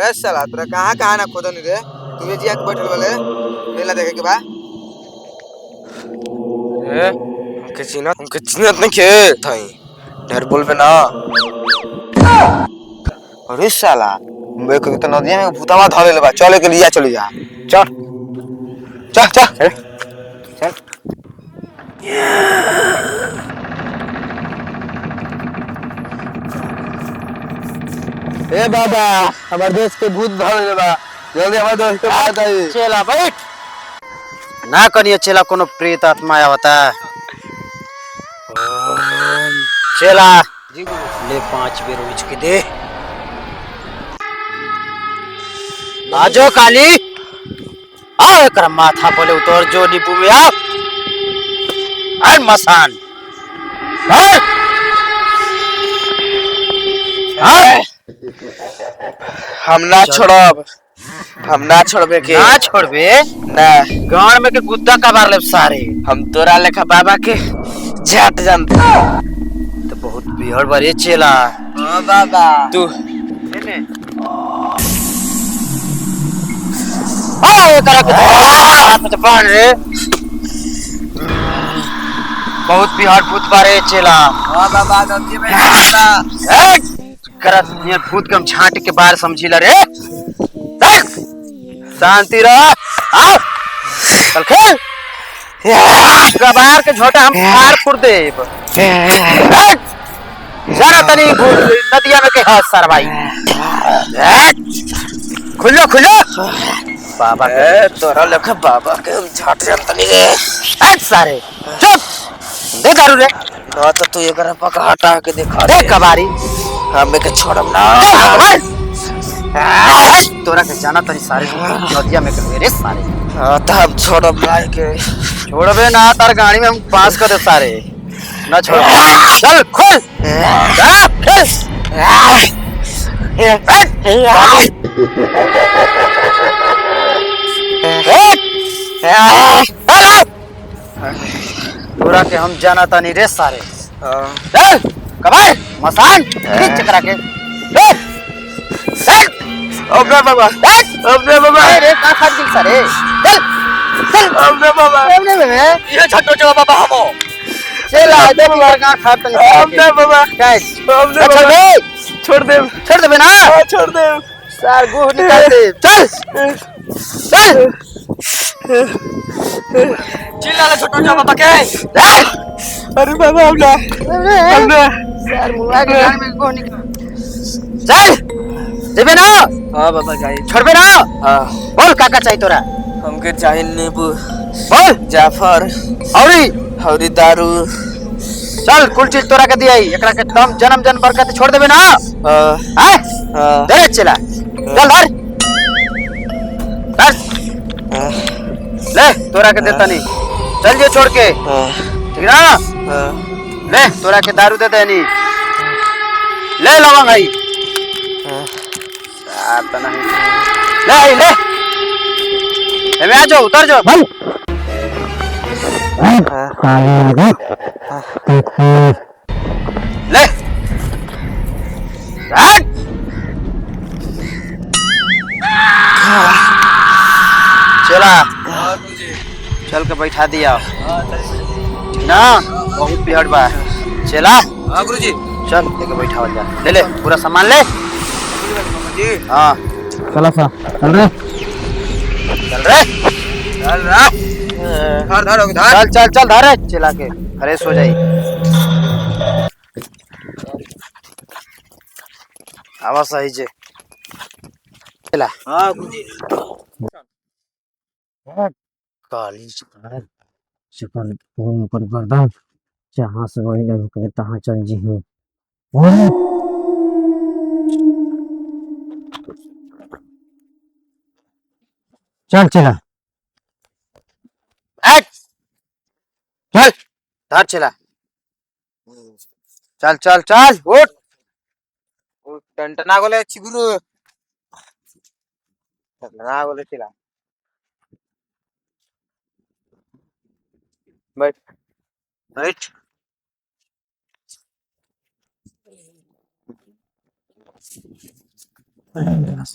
ए साला तोरा कहाँ कहाँ ना खोदन रे तू ये जिया के बैठल वाले मेला देखे के बा ए हमके चिन्हत नहीं के थई ढेर बोलबे ना अरे साला मैं को तो नदिया में भूतवा धरे ले बा चले के लिया चली जा चल चल चल चल ए बाबा हमारे देश के भूत धर ले बा जल्दी हमारे दोस्त के बात आई चला बैठ ना करिए चला कोनो प्रेत आत्मा आवता चला ले 5 बेर उच के दे आजो काली आओ एकरा माथा बोले उतर जो नींबू में आ और मसान हम ना छोड़ब हम ना छोड़बे के ना छोड़बे ना गांव में के गुद्दा का मार ले सारे हम तोरा लेखा बाबा के जाट जानते तो बहुत बिहड़ बरे चला हां बाबा तू आओ करा के हाथ में बांध रे बहुत बिहार भूत बारे चला हां बाबा गलती में बाबा करा ये भूत कम छांट के बाहर समझिला रे शांति रह आओ चल खेल बाहर के झोटा हम फाड़ फुड़ दे जरा तनी नदिया में के हाथ सर भाई खुलो खुलो बाबा ए तोरा लेखा बाबा के हम जाट जानतनी रे सारे चुप दे दारू रे ना तो तू एकरा पका हटा के दिखा दे कबारी हमें के छोड़म ना तोरा के जाना तनी सारे नदिया में के मेरे सारे हां त हम छोड़म ना के छोड़बे ना तार गाड़ी में हम पास कर दे सारे ना छोड़ चल खोल जा खेल तोरा के हम जाना तनी रे सारे चल कबार मसान खींच करा के अबे बाबा रे का खा दिल सारे चल चल अबे बाबा ये छोटो जो बाबा हमो चला दे बार का खा तन अबे बाबा गाइस छोड़ दे ना छोड़ दे सार गुह निकाल दे चल चल चिल्ला ले छोटो जो बाबा के अरे बाबा हमने सार मुआ के गाड़ी में गुह निकाल चल देबे ना हां बाबा जाई छोड़बे ना हां बोल काका चाहिए तोरा हमके चाहिए नींबू बोल जाफर हौरी दारू चल कुल चीज तोरा के दियाई एकरा के दम जन्म जन्म बरकत छोड़ देबे ना हां हां दे चला चल धर बस ले तोरा के देता नहीं चल जे छोड़ के ठीक ना ले तोरा के दारू दे देनी ले लवंग आई तना ले आई ले ए आ जाओ उतर जाओ भाई ले चला चल के बैठा दिया ना बहुत बिहड़ बा चला हां गुरुजी चल लेके बैठावल जा ले ले पूरा सामान ले जी हां चला सा चल रे धर चल चल धर चला के फ्रेश हो जाई आवा सही जे चला हां गुरुजी काली चिकन फोन पर गर्दन जहां से वही लग के तहां चल जी हूं चल चला चल धर चला चल चल चल उठ टंटना गोले चिगुरु टंटना गोले चिला बैठ बैठ